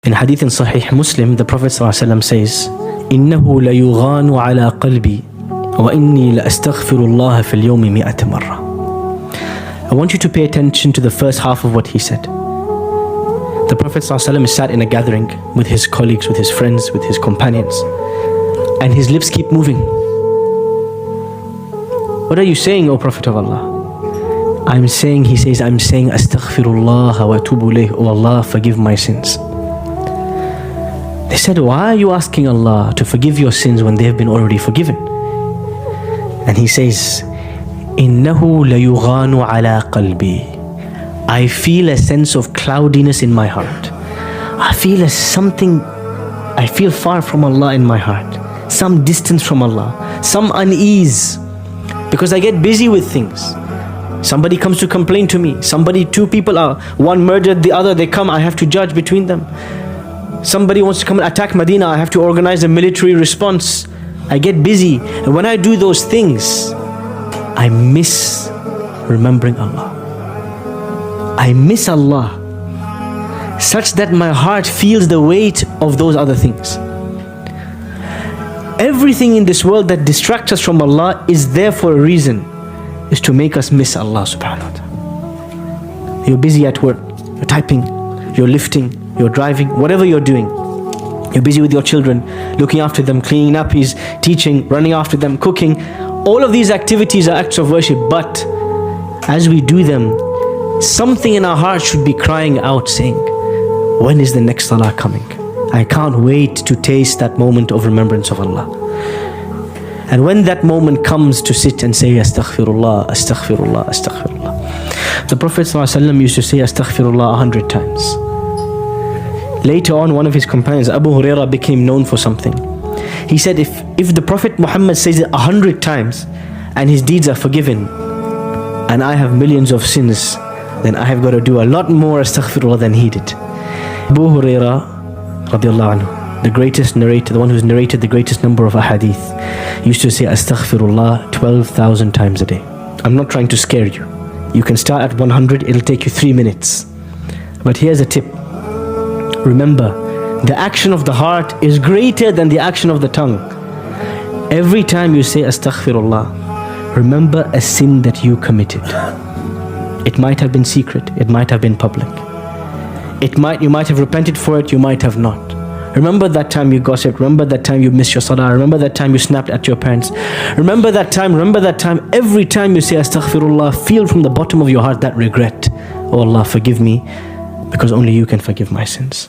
In hadith in Sahih Muslim, the Prophet ﷺ says, إِنَّهُ لَيُغَانُ عَلَىٰ قَلْبِي وَإِنِّي لَأَسْتَغْفِرُ اللَّهَ فِي الْيَوْمِ 100 مرة. I want you to pay attention to the first half of what he said. The Prophet ﷺ is sat in a gathering with his colleagues, with his friends, with his companions, and his lips keep moving. What are you saying, O Prophet of Allah? I'm saying Astaghfirullah wa atubu ilayh. Oh Allah, forgive my sins. They said, why are you asking Allah to forgive your sins when they have been already forgiven? And he says, Innahu layughanu ala qalbi. I feel a sense of cloudiness in my heart. I feel far from Allah in my heart. Some distance from Allah, some unease, because I get busy with things. Somebody comes to complain to me. Two people are, one murdered the other, they come, I have to judge between them. Somebody wants to come and attack Medina, I have to organize a military response. I get busy, and when I do those things, I miss remembering Allah. I miss Allah, such that my heart feels the weight of those other things. Everything in this world that distracts us from Allah is there for a reason, is to make us miss Allah subhanahu wa ta'ala. You're busy at work, you're typing, you're lifting, you're driving, whatever you're doing. You're busy with your children, looking after them, cleaning nappies, teaching, running after them, cooking. All of these activities are acts of worship, but as we do them, something in our heart should be crying out, saying, when is the next salah coming? I can't wait to taste that moment of remembrance of Allah. And when that moment comes, to sit and say Astaghfirullah, Astaghfirullah, Astaghfirullah. The Prophet ﷺ used to say Astaghfirullah 100 times. Later on, one of his companions, Abu Hurairah, became known for something. He said, if the Prophet Muhammad says it 100 times and his deeds are forgiven, and I have millions of sins, then I have got to do a lot more Astaghfirullah than he did. Abu Hurairah radiallahu anhu, the greatest narrator, the one who's narrated the greatest number of ahadith, used to say Astaghfirullah 12,000 times a day. I'm not trying to scare you. You can start at 100, it'll take you 3 minutes. But here's a tip. Remember, the action of the heart is greater than the action of the tongue. Every time you say Astaghfirullah, remember a sin that you committed. It might have been secret, it might have been public. You might have repented for it, you might have not. Remember that time you gossiped, remember that time you missed your salah, remember that time you snapped at your parents. Remember that time. Every time you say Astaghfirullah, feel from the bottom of your heart that regret. Oh Allah, forgive me, because only you can forgive my sins.